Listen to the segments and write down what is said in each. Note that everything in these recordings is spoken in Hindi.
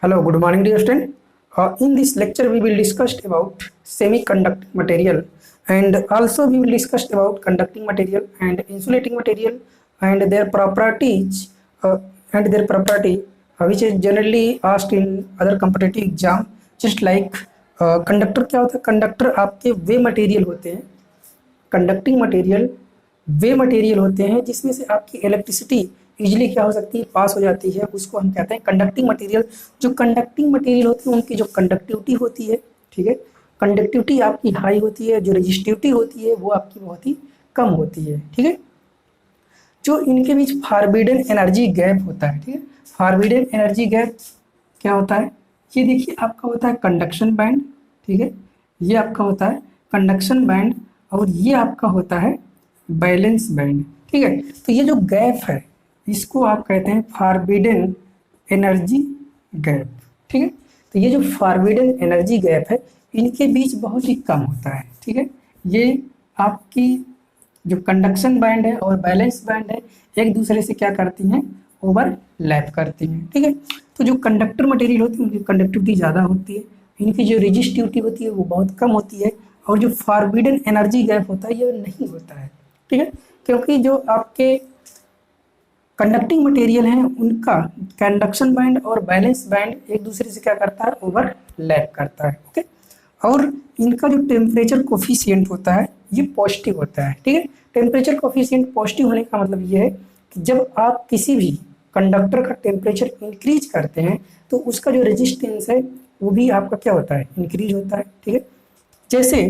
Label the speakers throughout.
Speaker 1: Hello, good morning, dear student. In this lecture, we will discuss about semiconducting material, and also we will discuss about conducting material and insulating material and their properties and their property, which is generally asked in other competitive exam. Just like conductor क्या होता है? कंडक्टर आपके वे मटेरियल होते हैं, कंडक्टिंग मटेरियल वे मटेरियल होते हैं जिसमें से आपकी इलेक्ट्रिसिटी इजीली क्या हो सकती है, पास हो जाती है। उसको हम कहते हैं कंडक्टिंग मटेरियल। जो कंडक्टिंग मटेरियल होती है उनकी जो कंडक्टिविटी होती है, ठीक है, कंडक्टिविटी आपकी हाई होती है, जो रजिस्टिविटी होती है वो आपकी बहुत ही कम होती है, ठीक है। जो इनके बीच फॉरबिडन एनर्जी गैप होता है, ठीक है, फॉरबिडन एनर्जी गैप क्या होता है? ये देखिए आपका होता है कंडक्शन बैंड, ठीक है, ये आपका होता है कंडक्शन बैंड और ये आपका होता है बैलेंस बैंड, ठीक है। तो ये जो गैप है इसको आप कहते हैं फॉरबिडन एनर्जी गैप, ठीक है। तो ये जो फॉरबिडन एनर्जी गैप है इनके बीच बहुत ही कम होता है, ठीक है। ये आपकी जो कंडक्शन बैंड है और बैलेंस बैंड है एक दूसरे से क्या करती हैं, ओवरलैप करती हैं, ठीक है। तो जो कंडक्टर मटेरियल होती है उनकी कंडक्टिविटी ज़्यादा होती है, इनकी जो रेजिस्टिविटी होती है वो बहुत कम होती है, और जो फॉरबिडन एनर्जी गैप होता है ये नहीं होता है, ठीक है। क्योंकि जो आपके कंडक्टिंग मटेरियल हैं उनका कंडक्शन बैंड और बैलेंस बैंड एक दूसरे से क्या करता है, ओवरलैप करता है, ओके। और इनका जो टेम्परेचर कोफिशिएंट होता है ये पॉजिटिव होता है, ठीक है। टेम्परेचर कोफिशिएंट पॉजिटिव होने का मतलब ये है कि जब आप किसी भी कंडक्टर का टेम्परेचर इंक्रीज करते हैं तो उसका जो रेजिस्टेंस है वो भी आपका क्या होता है, इंक्रीज होता है, ठीक है। जैसे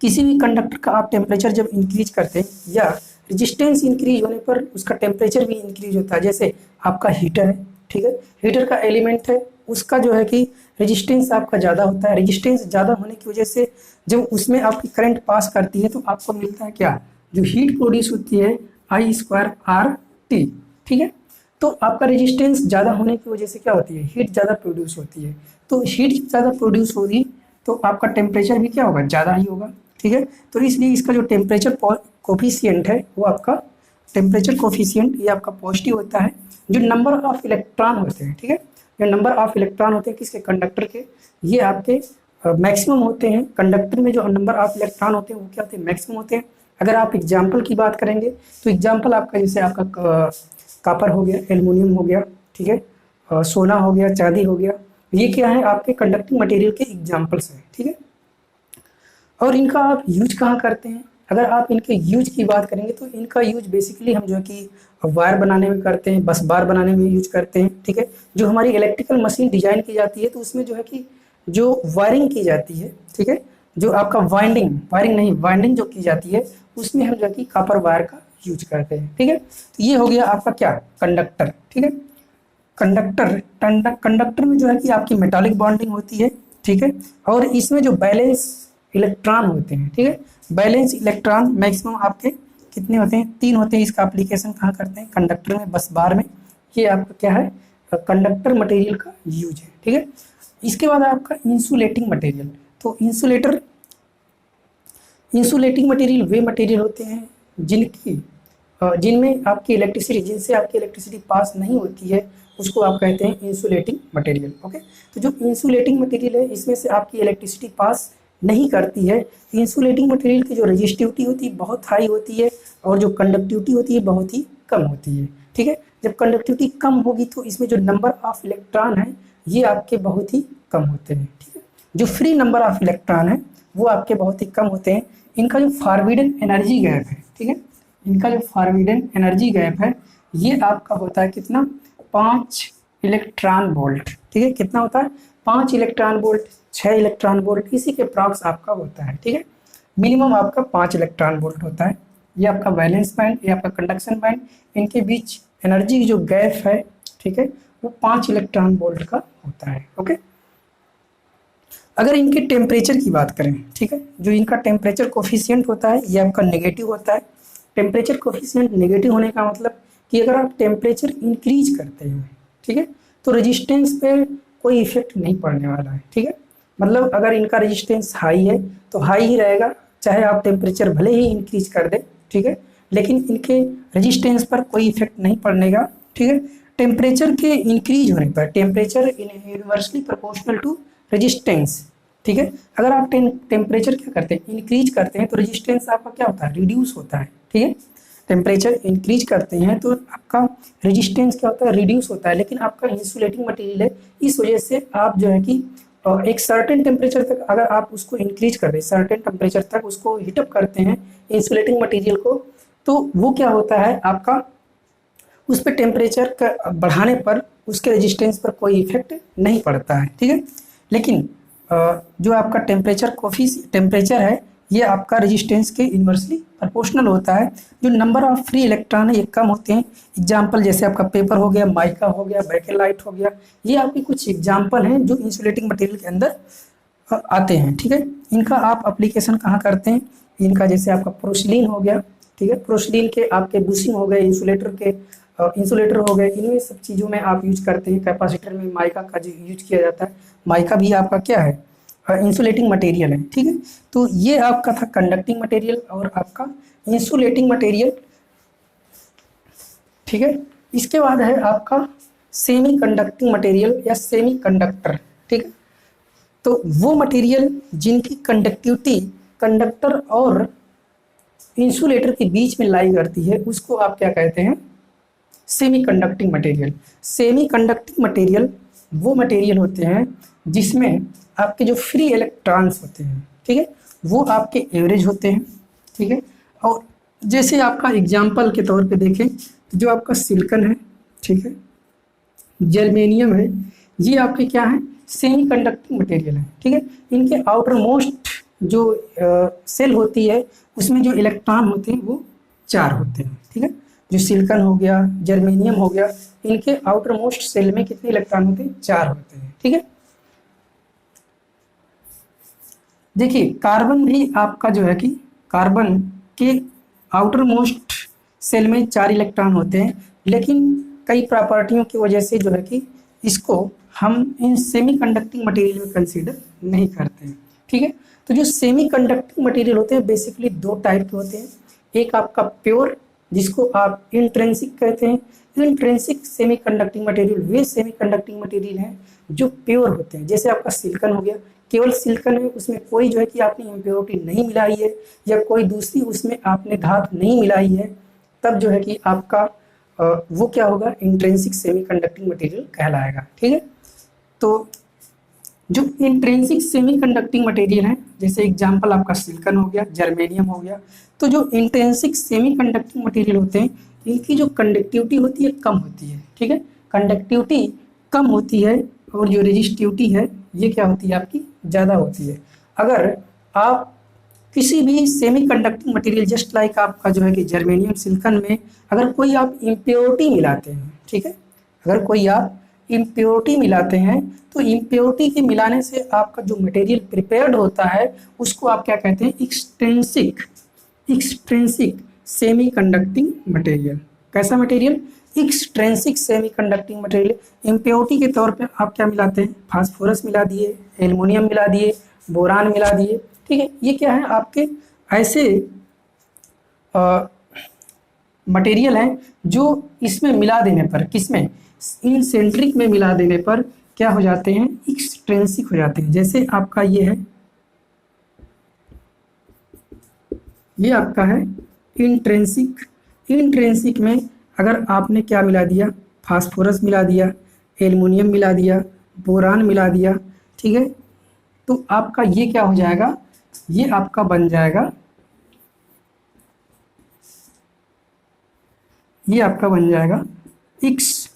Speaker 1: किसी भी कंडक्टर का आप टेम्परेचर जब इंक्रीज करते हैं या रेजिस्टेंस इंक्रीज होने पर उसका टेम्परेचर भी इंक्रीज होता है। जैसे आपका हीटर है, ठीक है, हीटर का एलिमेंट है उसका जो है कि रेजिस्टेंस आपका ज़्यादा होता है। रेजिस्टेंस ज़्यादा होने की वजह से जब उसमें आपकी करंट पास करती है तो आपको मिलता है क्या, जो हीट प्रोड्यूस होती है I²RT, ठीक है। तो आपका रेजिस्टेंस ज़्यादा होने की वजह से क्या होती है, हीट ज़्यादा प्रोड्यूस होती है। तो हीट ज़्यादा प्रोड्यूस होगी तो आपका टेम्परेचर भी क्या होगा, ज़्यादा ही होगा, ठीक है। तो इसलिए इसका जो टेम्परेचर कोफिशिएंट है वो आपका टेम्परेचर कोफिशिएंट ये आपका पॉजिटिव होता है। जो नंबर ऑफ इलेक्ट्रॉन होते हैं, ठीक है, जो नंबर ऑफ इलेक्ट्रॉन होते हैं किसके, कंडक्टर के, ये आपके मैक्सिमम होते हैं। कंडक्टर में जो नंबर ऑफ इलेक्ट्रॉन होते हैं वो क्या होते हैं, मैक्सिमम होते हैं। अगर आप एग्जाम्पल की बात करेंगे तो एग्जाम्पल आपका जैसे आपका कापर हो गया, एल्युमिनियम हो गया, ठीक है, सोना हो गया, चांदी हो गया, ये क्या है आपके कंडक्टिंग मटेरियल के एग्जाम्पल्स हैं, ठीक है। और इनका आप यूज कहाँ करते हैं? अगर आप इनके यूज की बात करेंगे तो इनका यूज बेसिकली हम जो है कि वायर बनाने में करते हैं, बस बार बनाने में यूज करते हैं, ठीक है। जो हमारी इलेक्ट्रिकल मशीन डिजाइन की जाती है तो उसमें जो है कि जो वायरिंग की जाती है, ठीक है, जो आपका वाइंडिंग जो की जाती है उसमें हम जो है कि कॉपर वायर का यूज करते हैं, ठीक है। तो ये हो गया आपका क्या, कंडक्टर, ठीक है। कंडक्टर में जो है कि आपकी मेटालिक बॉन्डिंग होती है, ठीक है। और इसमें जो बैलेंस इलेक्ट्रॉन होते हैं, ठीक है, बैलेंस इलेक्ट्रॉन मैक्सिमम आपके कितने होते हैं, 3 होते हैं। इसका एप्लीकेशन कहाँ करते हैं, कंडक्टर में, बस बार में। ये आपका क्या है, कंडक्टर मटेरियल का यूज है, ठीक है। इसके बाद आपका इंसुलेटिंग मटेरियल। तो इंसुलेटिंग मटेरियल वे मटेरियल होते हैं जिनमें आपकी जिनसे आपकी इलेक्ट्रिसिटी पास नहीं होती है उसको आप कहते हैं इंसुलेटिंग मटेरियल, ओके। तो जो इंसुलेटिंग मटेरियल है इसमें से आपकी इलेक्ट्रिसिटी पास नहीं करती है। इंसुलेटिंग मटेरियल की जो रेजिस्टिविटी होती है बहुत हाई होती है और जो कंडक्टिविटी होती है बहुत ही कम होती है, ठीक है। जब कंडक्टिविटी कम होगी तो इसमें जो नंबर ऑफ इलेक्ट्रॉन है ये आपके बहुत ही कम होते हैं, ठीक है। जो फ्री नंबर ऑफ इलेक्ट्रॉन है वो आपके बहुत ही कम होते हैं। इनका जो फॉरबिडन एनर्जी गैप है, ठीक है, इनका जो फॉरबिडन एनर्जी गैप है ये आपका होता है कितना, 5 इलेक्ट्रॉन वोल्ट, ठीक है। कितना होता है, 5 इलेक्ट्रॉन वोल्ट, 6 इलेक्ट्रॉन वोल्ट, इसी के प्रॉक्स आपका होता है, ठीक है। मिनिमम आपका 5 इलेक्ट्रॉन वोल्ट होता है। ये आपका बैलेंस बैंड, ये आपका कंडक्शन बैंड, इनके बीच एनर्जी जो गैप है, ठीक है, वो 5 इलेक्ट्रॉन वोल्ट का होता है, ओके। अगर इनके टेम्परेचर की बात करें, ठीक है, जो इनका टेम्परेचर कोफिशिएंट होता है ये आपका नेगेटिव होता है। टेम्परेचर कोफिशिएंट नेगेटिव होने का मतलब कि अगर आप टेम्परेचर इंक्रीज करते हैं, ठीक है, तो रेजिस्टेंस पे कोई इफेक्ट नहीं पड़ने वाला है, ठीक है। मतलब अगर इनका रेजिस्टेंस हाई है तो हाई ही रहेगा, चाहे आप टेम्परेचर भले ही इंक्रीज कर दें, ठीक है, लेकिन इनके रेजिस्टेंस पर कोई इफेक्ट नहीं पड़ने का, ठीक है। टेम्परेचर के इंक्रीज होने पर, temperature universally proportional to resistance, ठीक है। अगर आप टेम्परेचर क्या करते हैं, इंक्रीज करते हैं, तो रेजिस्टेंस आपका क्या होता है, रिड्यूस होता है, ठीक है। टेम्परेचर इंक्रीज करते हैं तो आपका रेजिस्टेंस क्या होता है, रिड्यूस होता है। लेकिन आपका इंसुलेटिंग मटेरियल है, इस वजह से आप जो है कि एक सर्टेन टेम्परेचर तक अगर आप उसको इंक्रीज कर दें, सर्टेन टेम्परेचर तक उसको हीटअप करते हैं इंसुलेटिंग मटेरियल को, तो वो क्या होता है आपका, उस पर टेम्परेचर का बढ़ाने पर उसके रेजिस्टेंस पर कोई इफेक्ट नहीं पड़ता है, ठीक है। लेकिन जो आपका टेम्परेचर है ये आपका रेजिस्टेंस के इन्वर्सली प्रोपोर्शनल होता है। जो नंबर ऑफ फ्री इलेक्ट्रॉन है ये कम होते हैं। एग्जाम्पल जैसे आपका पेपर हो गया, माइका हो गया, बैकेलाइट हो गया, ये आपके कुछ एग्जाम्पल हैं जो इंसुलेटिंग मटेरियल के अंदर आते हैं, ठीक है। इनका आप एप्लीकेशन कहाँ करते हैं, इनका जैसे आपका पोर्सिलीन हो गया, ठीक है, पोर्सिलीन के आपके बुशिंग हो गए, इंसुलेटर हो गए, इनमें सब चीज़ों में आप यूज करते हैं। कैपेसिटर में माइका का जो यूज किया जाता है, माइका भी आपका क्या है, इंसुलेटिंग मटेरियल है, ठीक है। तो ये आपका था कंडक्टिंग मटेरियल और आपका इंसुलेटिंग मटेरियल, ठीक है। इसके बाद है आपका सेमी कंडक्टिंग मटेरियल या सेमी कंडक्टर, ठीक है। तो वो मटेरियल जिनकी कंडक्टिविटी कंडक्टर और इंसुलेटर के बीच में लाई करती है, उसको आप क्या कहते हैं, semi conducting material. Semi conducting material वो मटेरियल होते हैं जिसमें आपके जो फ्री इलेक्ट्रॉन्स होते हैं, ठीक है, वो आपके एवरेज होते हैं, ठीक है। और जैसे आपका एग्जाम्पल के तौर पे देखें तो जो आपका सिलिकॉन है, ठीक है, जर्मेनियम है, ये आपके क्या है, सेमी कंडक्टिंग मटेरियल है, ठीक है। इनके आउटर मोस्ट जो सेल होती है उसमें जो इलेक्ट्रॉन होते हैं वो 4 होते हैं, ठीक है। जो सिलिकॉन हो गया, जर्मेनियम हो गया, इनके आउटर मोस्ट सेल में कितने इलेक्ट्रॉन होते हैं, 4 होते हैं, ठीक है। देखिए कार्बन भी आपका जो है कि कार्बन के आउटर मोस्ट सेल में 4 इलेक्ट्रॉन होते हैं, लेकिन कई प्रॉपर्टियों की वजह से जो है कि इसको हम इन सेमी कंडक्टिंग मटेरियल में कंसीडर नहीं करते हैं, ठीक है। तो जो सेमी कंडक्टिंग मटेरियल होते हैं बेसिकली 2 टाइप के होते हैं। एक आपका प्योर, जिसको आप इंट्रिंसिक कहते हैं। इंट्रिंसिक सेमी कंडक्टिंग मटेरियल वे सेमी कंडक्टिंग मटेरियल हैं जो प्योर होते हैं। जैसे आपका सिलिकॉन हो गया, केवल सिलिकॉन है, उसमें कोई जो है कि आपने इम्प्योरिटी नहीं मिलाई है या कोई दूसरी उसमें आपने धातु नहीं मिलाई है, तब जो है कि आपका वो क्या होगा, इंट्रिंसिक सेमी कंडक्टिंग मटेरियल कहलाएगा, ठीक है। तो जो इंट्रिंसिक सेमी कंडक्टिंग मटेरियल है, जैसे एग्जांपल आपका सिलिकॉन हो गया, जर्मेनियम हो गया, तो जो इंट्रिंसिक सेमी कंडक्टिंग मटेरियल होते हैं इनकी जो कंडक्टिविटी होती है कम होती है, ठीक है। कंडक्टिविटी कम होती है और जो रेजिस्टिविटी है ये क्या होती है आपकी, ज़्यादा होती है। अगर आप किसी भी semi conducting material just like आपका जो है कि जर्मेनियम, सिलिकॉन में अगर कोई आप इम्प्योरिटी मिलाते हैं, ठीक है, अगर कोई आप इम्प्योरिटी मिलाते हैं तो इम्प्योरिटी के मिलाने से आपका जो मटेरियल प्रिपेयर्ड होता है उसको आप क्या कहते हैं, एक्सट्रिंसिक सेमी कंडक्टिंग मटेरियल। कैसा material, extrinsic semi conducting material. Impurity के तौर पे आप क्या मिलाते हैं, फास्फोरस मिला दिए, एल्युमिनियम मिला दिए, बोरान मिला दिए, ठीक है। ये क्या है, आपके ऐसे मटेरियल हैं जो इसमें मिला देने पर, किसमें, इन सेंट्रिक में मिला देने पर क्या हो जाते हैं, एक्सट्रिंसिक हो जाते हैं। जैसे आपका ये है, ये आपका है इंट्रिंसिक। इंट्रिंसिक में अगर आपने क्या मिला दिया, फास्फोरस मिला दिया, एल्युमिनियम मिला दिया, बोरान मिला दिया, ठीक है, तो आपका ये क्या हो जाएगा, ये आपका बन जाएगा, ये आपका बन जाएगा extrinsic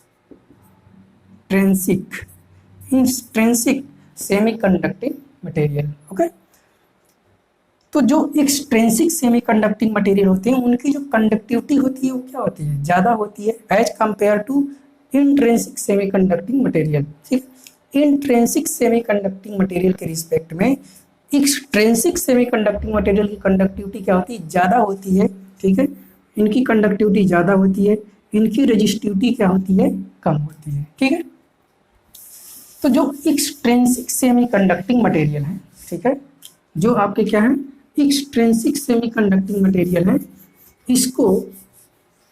Speaker 1: semi conducting material, okay. तो जो एक्सट्रिंसिक सेमी कंडक्टिंग मटेरियल होते हैं उनकी जो कंडक्टिविटी होती है वो क्या होती है, ज़्यादा होती है as compare to intrinsic semi conducting material, ठीक। इंट्रिंसिक सेमी कंडक्टिंग मटेरियल के रिस्पेक्ट में एक्सट्रिंसिक सेमी कंडक्टिंग मटेरियल की कंडक्टिविटी क्या होती है, ज़्यादा होती है, ठीक है। इनकी कंडक्टिविटी ज़्यादा होती है, इनकी रेजिस्टिविटी क्या होती है, कम होती है, ठीक है। तो जो एक्सट्रिंसिक सेमी कंडक्टिंग मटेरियल है, ठीक है, जो आपके क्या है, एक्सट्रिंसिक सेमी कंडक्टिंग मटेरियल है, इसको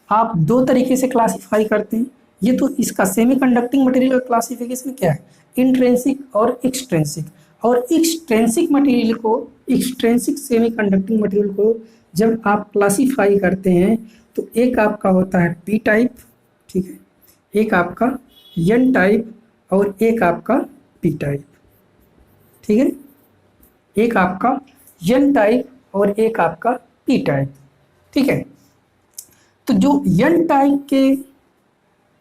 Speaker 1: आप 2 तरीके से क्लासिफाई करते हैं। ये तो इसका सेमीकंडक्टिंग मटेरियल का क्लासिफिकेशन क्या है, इंट्रिंसिक और एक्सट्रिंसिक। और एक्सट्रिंसिक मटेरियल को, एक्सट्रिंसिक सेमीकंडक्टिंग मटेरियल को जब आप क्लासीफाई करते हैं तो एक आपका होता है पी टाइप, ठीक है, एक आपका एन टाइप और एक आपका पी टाइप, ठीक है, एक आपका एन टाइप और एक आपका पी टाइप, ठीक है। तो जो एन टाइप के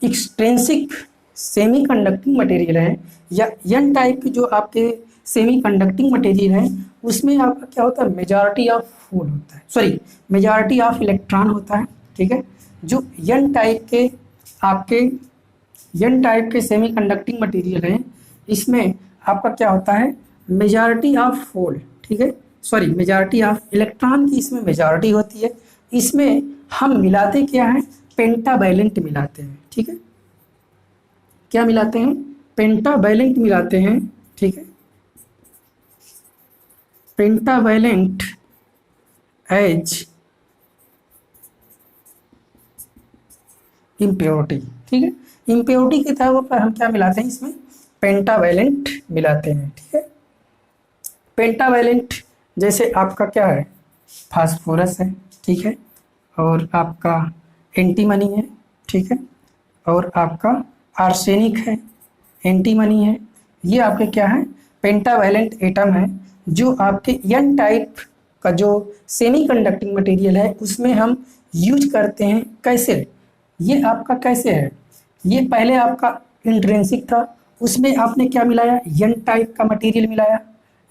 Speaker 1: एक्सट्रिंसिक सेमीकंडक्टिंग मटेरियल है या एन टाइप के जो आपके सेमीकंडक्टिंग मटेरियल है उसमें आपका क्या होता है, मेजॉरिटी ऑफ होल होता है, सॉरी मेजॉरिटी ऑफ इलेक्ट्रॉन होता है, ठीक है। जो एन टाइप के आपके एन टाइप के सेमीकंडक्टिंग मटेरियल है इसमें आपका क्या होता है, मेजॉरिटी ऑफ होल, ठीक है, सॉरी मेजॉरिटी ऑफ इलेक्ट्रॉन की इसमें मेजॉरिटी होती है। इसमें हम मिलाते क्या हैं, पेंटावैलेंट मिलाते हैं, ठीक है, क्या मिलाते हैं, पेंटावैलेंट मिलाते हैं, ठीक है, पेंटावैलेंट एज इम्प्योरिटी, ठीक है, इम्प्योरिटी के तौर पर हम क्या मिलाते हैं, इसमें पेंटावैलेंट मिलाते हैं, ठीक है। पेंटावैलेंट जैसे आपका क्या है, फास्फोरस है, ठीक है, और आपका एंटीमनी है, ठीक है, और आपका आर्सेनिक है, एंटीमनी है, ये आपके क्या है, पेंटावैलेंट एटम है जो आपके एन टाइप का जो सेमीकंडक्टिंग मटेरियल है उसमें हम यूज करते हैं। कैसे, ये आपका कैसे है, ये पहले आपका इंट्रिंसिक था, उसमें आपने क्या मिलाया, एन टाइप का मटेरियल मिलाया,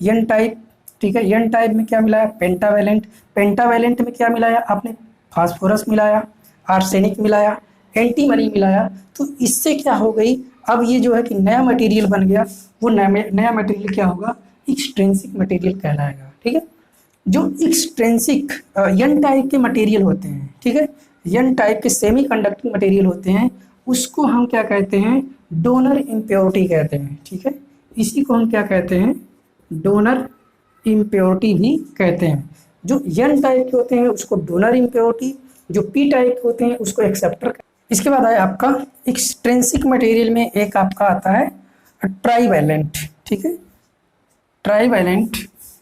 Speaker 1: एन टाइप, ठीक है, एन टाइप में क्या मिलाया, पेंटावैलेंट, पेंटावैलेंट में क्या मिलाया आपने, फास्फोरस मिलाया, आर्सेनिक मिलाया, एंटीमनी मिलाया। तो इससे क्या हो गई, अब ये जो है कि नया मटेरियल बन गया, वो नया मटेरियल क्या होगा, एक्सट्रिंसिक मटेरियल कहलाएगा, ठीक है। जो एक्सट्रिंसिक एन टाइप के मटेरियल होते हैं, ठीक है, एन टाइप के सेमीकंडक्टिंग मटेरियल होते हैं उसको हम क्या कहते हैं, डोनर इम्प्योरिटी कहते हैं, ठीक है, इसी को हम क्या कहते हैं, डोनर इम्प्योरिटी भी कहते हैं। जो एन टाइप के होते हैं उसको डोनर इम्प्योरिटी, जो पी टाइप के होते हैं उसको एक्सेप्टर। इसके बाद आया आपका एक्सट्रिंसिक मटेरियल में एक आपका आता है ट्राईवैलेंट, ठीक है, ट्राईवैलेंट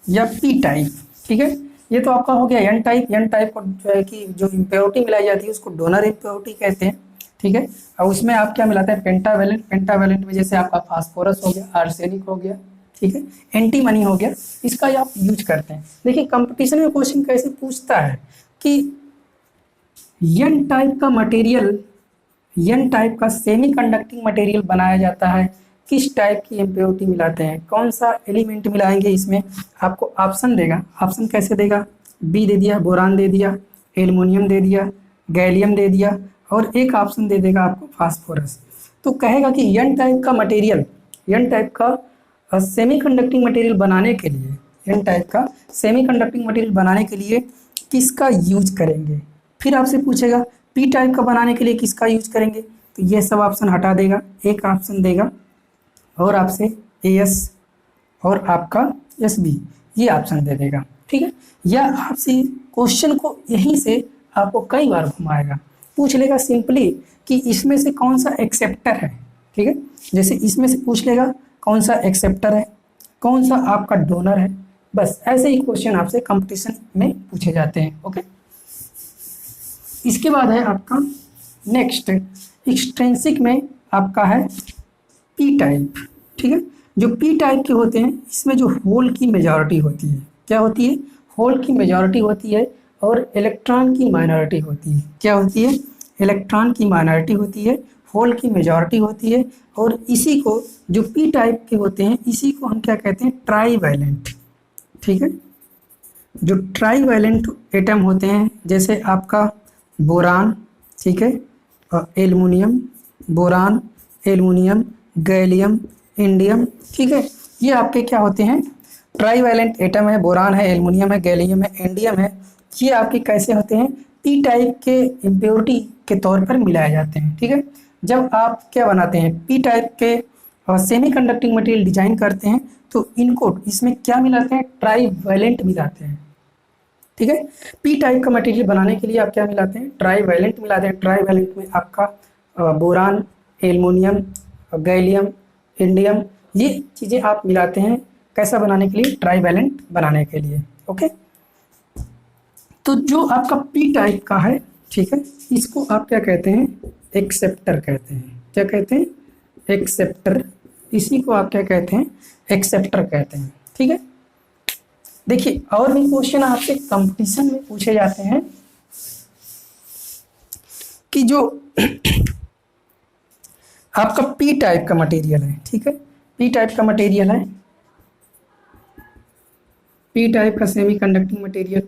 Speaker 1: या पी टाइप, ठीक है। ये तो आपका हो गया एन टाइप, एन टाइप को जो है कि जो इम्प्योरिटी मिलाई जाती है उसको डोनर इम्प्योरिटी कहते हैं, ठीक है। और उसमें आप क्या मिलाते हैं, पेंटावैलेंट, पेंटावैलेंट में जैसे आपका फास्फोरस हो गया, आर्सेनिक हो गया, ठीक है, एंटीमनी हो गया, इसका आप यूज करते हैं। देखिए कंपटीशन में क्वेश्चन कैसे पूछता है कि एन टाइप का मटेरियल, एन टाइप का सेमीकंडक्टिंग मटेरियल बनाया जाता है, किस टाइप की इम्प्योरिटी मिलाते हैं, कौन सा एलिमेंट मिलाएंगे, इसमें आपको ऑप्शन देगा। ऑप्शन कैसे देगा, बी दे दिया, बोरान दे दिया, एल्युमिनियम दे दिया, गैलियम दे दिया, और एक ऑप्शन दे देगा आपको फास्फोरस। तो कहेगा कि एन टाइप का मटेरियल, एन टाइप का सेमीकंडक्टिंग मटेरियल बनाने के लिए, एन टाइप का सेमीकंडक्टिंग मटेरियल बनाने के लिए किसका यूज करेंगे। फिर आपसे पूछेगा पी टाइप का बनाने के लिए किसका यूज करेंगे, तो ये सब ऑप्शन हटा देगा, एक ऑप्शन देगा और आपसे AS और आपका SB ये ऑप्शन दे देगा, ठीक है। या आपसे क्वेश्चन को यहीं से आपको कई बार घुमाएगा, पूछ लेगा सिंपली कि इसमें से कौन सा एक्सेप्टर है, ठीक है, जैसे इसमें से पूछ लेगा कौन सा एक्सेप्टर है, कौन सा आपका डोनर है, बस ऐसे ही क्वेश्चन आपसे कंपटीशन में पूछे जाते हैं, ओके। इसके बाद है आपका नेक्स्ट एक्सट्रिंसिक में आपका है पी टाइप, ठीक है। जो पी टाइप के होते हैं इसमें जो होल की मेजॉरिटी होती है, क्या होती है, होल की मेजॉरिटी होती है और इलेक्ट्रॉन की माइनॉरिटी होती है, क्या होती है, इलेक्ट्रॉन की माइनॉरिटी होती है, होल की मेजॉरिटी होती है। और इसी को जो पी टाइप के होते हैं इसी को हम क्या कहते हैं, ट्राईवैलेंट, ठीक है। जो ट्राईवैलेंट एटम होते हैं जैसे आपका बोरान, ठीक है, और aluminium, boron, aluminium, gallium, indium, ठीक है, ये आपके क्या होते हैं, ट्राईवैलेंट एटम है, बोरान है, एल्युमिनियम है, गैलियम है, इंडियम है, ये आपके कैसे होते हैं, पी टाइप के इम्प्योरिटी के तौर पर मिलाए जाते हैं, ठीक है। जब आप क्या बनाते हैं, पी टाइप के सेमीकंडक्टिंग मटेरियल डिजाइन करते हैं तो इनको इसमें क्या मिलाते हैं, ट्राईवैलेंट मिलाते हैं, ठीक है। पी टाइप का मटेरियल बनाने के लिए आप क्या मिलाते हैं, ट्राईवैलेंट मिलाते हैं। ट्राईवैलेंट में आपका बोरान, एल्युमिनियम, गैलियम, इंडियम, ये चीज़ें आप मिलाते हैं कैसा बनाने के लिए, ट्राईवैलेंट बनाने के लिए। ओके, तो जो आपका पी टाइप का है, ठीक है, इसको आप क्या कहते हैं, एक्सेप्टर कहते हैं। क्या कहते हैं, एक्सेप्टर। इसी को आप क्या कहते हैं, एक्सेप्टर कहते हैं। ठीक है, देखिए और भी क्वेश्चन आपसे कंपटीशन में पूछे जाते हैं कि जो आपका पी टाइप का मटेरियल है, ठीक है, पी टाइप का मटेरियल है, पी टाइप का सेमी कंडक्टिंग मटेरियल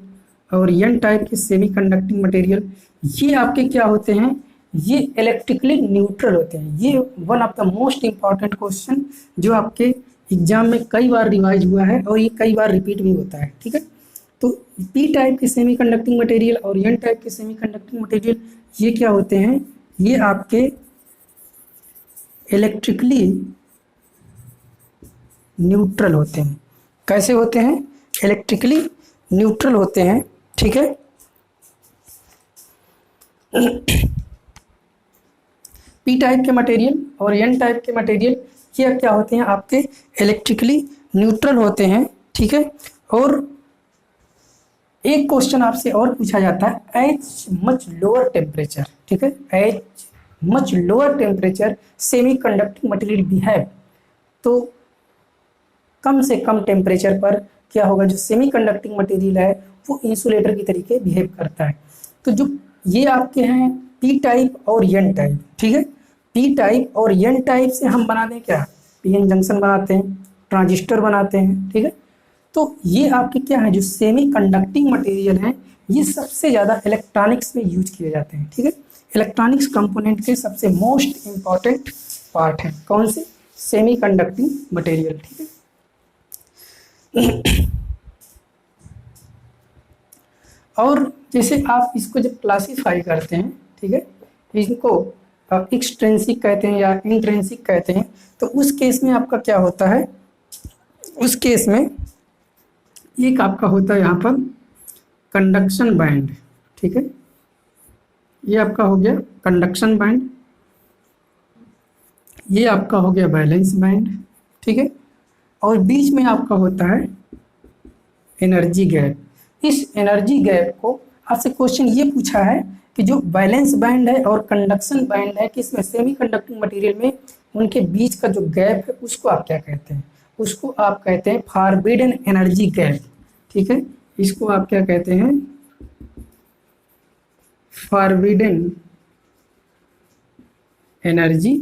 Speaker 1: और एन टाइप के सेमी कंडक्टिंग मटेरियल, ये आपके क्या होते हैं, ये इलेक्ट्रिकली न्यूट्रल होते हैं। ये one of the most important question जो आपके एग्जाम में कई बार रिवाइज हुआ है और ये कई बार रिपीट भी होता है। ठीक है, तो पी टाइप के सेमी कंडक्टिंग मटेरियल और एन टाइप के सेमी कंडक्टिंग मटेरियल ये क्या होते हैं, ये आपके इलेक्ट्रिकली न्यूट्रल होते हैं। कैसे होते हैं, इलेक्ट्रिकली न्यूट्रल होते हैं। ठीक है, पी टाइप के मटेरियल और एन टाइप के मटेरियल ये क्या होते हैं, आपके इलेक्ट्रिकली न्यूट्रल होते हैं। ठीक है, और एक क्वेश्चन आपसे और पूछा जाता है, एज मच लोअर टेम्परेचर, ठीक है, as much lower temperature semi conducting material behave, तो कम से कम टेम्परेचर पर क्या होगा, जो सेमी कंडक्टिंग मटेरियल है वो इंसुलेटर की तरीके बिहेव करता है। तो जो ये आपके हैं पी टाइप और एन टाइप, ठीक है, पी टाइप और एन टाइप से हम बना दें क्या, पीएन जंक्शन बनाते हैं, ट्रांजिस्टर बनाते हैं। ठीक है, तो ये आपके क्या है, जो सेमी कंडक्टिंग मटेरियल हैं ये सबसे ज़्यादा इलेक्ट्रॉनिक्स में यूज किए जाते हैं। ठीक है, इलेक्ट्रॉनिक्स कंपोनेंट के सबसे मोस्ट इम्पॉर्टेंट पार्ट है कौन से, सेमी कंडक्टिंग मटेरियल। ठीक है, और जैसे आप इसको जब क्लासीफाई करते हैं, ठीक है, इनको एक्सट्रिंसिक कहते हैं या इंट्रिंसिक कहते हैं, तो उस केस में आपका क्या होता है, उस केस में एक आपका होता है यहाँ पर कंडक्शन बैंड। ठीक है, ये आपका हो गया कंडक्शन बैंड, ये आपका हो गया बैलेंस बैंड। ठीक है, और बीच में आपका होता है एनर्जी गैप। इस एनर्जी गैप को आपसे क्वेश्चन ये पूछा है कि जो बैलेंस बैंड है और कंडक्शन बैंड है, किसमें, सेमी कंडक्टिंग मटेरियल में, उनके बीच का जो गैप है उसको आप क्या कहते हैं, उसको आप कहते हैं फॉरबिडन एनर्जी गैप। ठीक है, इसको आप क्या कहते हैं, फॉरबिडन एनर्जी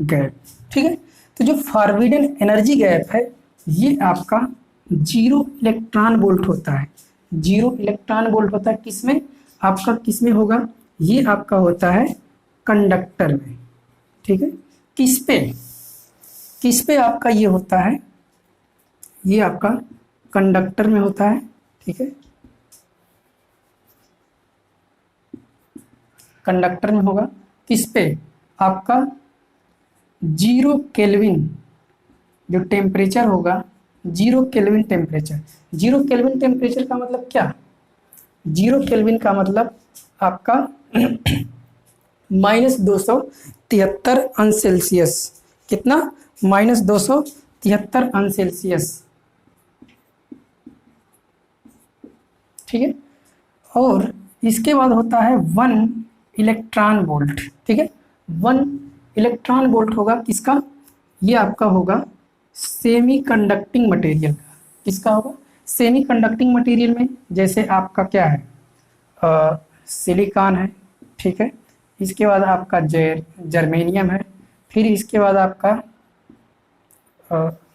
Speaker 1: गैप। ठीक है, तो जो फॉरबिडन एनर्जी गैप है ये आपका 0 इलेक्ट्रॉन वोल्ट होता है। 0 इलेक्ट्रॉन वोल्ट होता है किसमें, आपका किसमें होगा, ये आपका होता है कंडक्टर में। ठीक है, किस पे आपका ये होता है, ये आपका कंडक्टर में होता है। ठीक है, कंडक्टर में होगा, किस पे, आपका 0 केल्विन जो टेम्परेचर होगा, 0 केल्विन टेम्परेचर। 0 केल्विन टेम्परेचर का मतलब क्या, 0 केल्विन का मतलब आपका -273 अंश सेल्सियस। कितना, -273 अंश सेल्सियस। ठीक है, और इसके बाद होता है 1 इलेक्ट्रॉन वोल्ट। ठीक है, 1 इलेक्ट्रॉन वोल्ट होगा किसका, ये आपका होगा सेमी कंडक्टिंग मटेरियल का। किसका होगा, सेमी कंडक्टिंग मटेरियल में जैसे आपका क्या है, सिलिकॉन है। ठीक है, इसके बाद आपका जर्मेनियम है, फिर इसके बाद आपका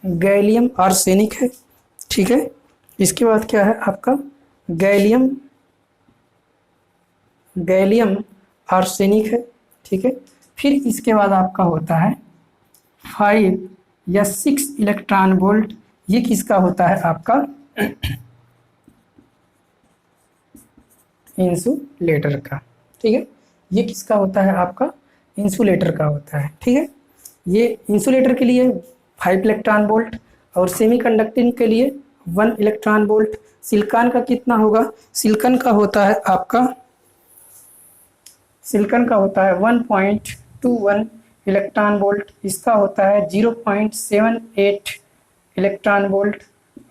Speaker 1: गैलियम आर्सेनिक है। ठीक है, इसके बाद क्या है आपका गैलियम आर्सेनिक है। ठीक है, फिर इसके बाद आपका होता है 5 या 6 इलेक्ट्रॉन वोल्ट, ये किसका होता है आपका इंसुलेटर का। ठीक है, ये किसका होता है आपका इंसुलेटर का होता है। ठीक है, ये इंसुलेटर के लिए 5 इलेक्ट्रॉन वोल्ट और सेमी कंडक्टिंग के लिए 1 इलेक्ट्रॉन वोल्ट। सिलिकॉन का कितना होगा, सिलिकॉन का होता है 1.21 इलेक्ट्रॉन वोल्ट, इसका होता है 0.78 इलेक्ट्रॉन वोल्ट,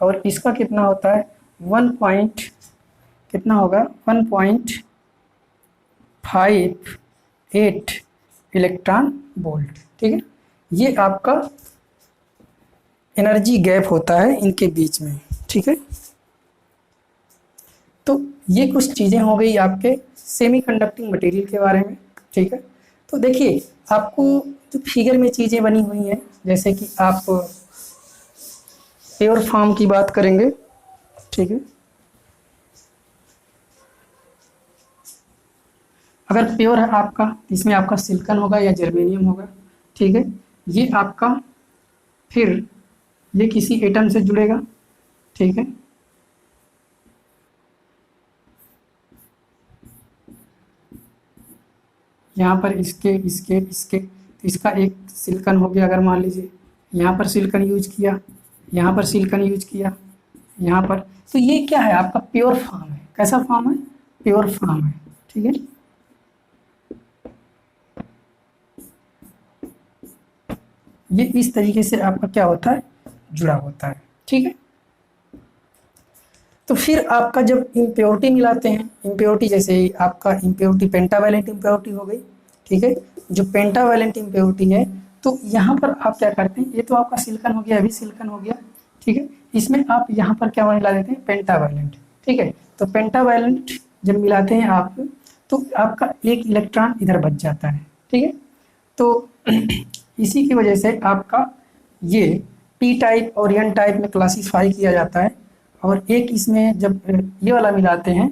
Speaker 1: और इसका कितना होता है 1.58 इलेक्ट्रॉन वोल्ट। ठीक है, ये आपका एनर्जी गैप होता है इनके बीच में। ठीक है, तो ये कुछ चीज़ें हो गई आपके सेमीकंडक्टिंग मटेरियल के बारे में। ठीक है, तो देखिए आपको जो फिगर में चीज़ें बनी हुई हैं, जैसे कि आप प्योर फॉर्म की बात करेंगे। ठीक है, अगर प्योर है आपका, इसमें आपका सिलिकॉन होगा या जर्मेनियम होगा। ठीक है, ये आपका फिर ये किसी एटम से जुड़ेगा। ठीक है, यहाँ पर इसके तो इसका एक सिलिकॉन हो गया। अगर मान लीजिए यहाँ पर सिलिकॉन यूज किया, यहाँ पर सिलिकॉन यूज किया, यहाँ पर, तो ये क्या है आपका प्योर फॉर्म है। कैसा फॉर्म है? प्योर फॉर्म है। ठीक है, ये इस तरीके से आपका क्या होता है, जुड़ा होता है। ठीक है, तो फिर आपका जब इम्प्योरिटी मिलाते हैं, इम्प्योरिटी जैसे आपका इम्प्योरिटी पेंटावैलेंट इम्प्योरिटी हो गई। ठीक है, जो पेंटावैलेंट इम्प्योरिटी है, तो यहाँ पर आप क्या करते हैं, ये तो आपका सिलिकॉन हो गया, अभी सिलिकॉन हो गया। ठीक है, इसमें आप यहाँ पर क्या मिला देते हैं, पेंटावैलेंट। ठीक है, तो पेंटावैलेंट जब मिलाते हैं आप, तो आपका एक इलेक्ट्रॉन इधर बच जाता है। ठीक है, तो इसी की वजह से आपका ये पी टाइप और एन टाइप में क्लासीफाई किया जाता है। और एक इसमें जब ये वाला मिलाते हैं,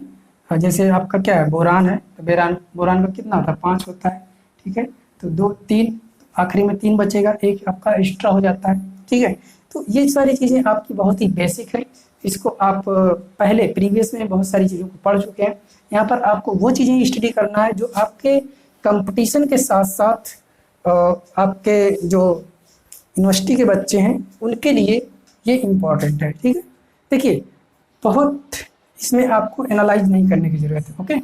Speaker 1: जैसे आपका क्या है, बोरान है, तो बोरान का कितना होता है, 5 होता है। ठीक है, तो 2 3 आखिरी में 3 बचेगा, एक आपका एक्स्ट्रा हो जाता है। ठीक है, तो ये सारी चीज़ें आपकी बहुत ही बेसिक है, इसको आप पहले प्रीवियस में बहुत सारी चीज़ों को पढ़ चुके हैं। यहाँ पर आपको वो चीज़ें स्टडी करना है जो आपके कंपटीशन के साथ साथ आपके जो यूनिवर्सिटी के बच्चे हैं उनके लिए ये इम्पॉर्टेंट है। ठीक है, देखिए बहुत इसमें आपको एनालाइज नहीं करने की ज़रूरत है। ओके।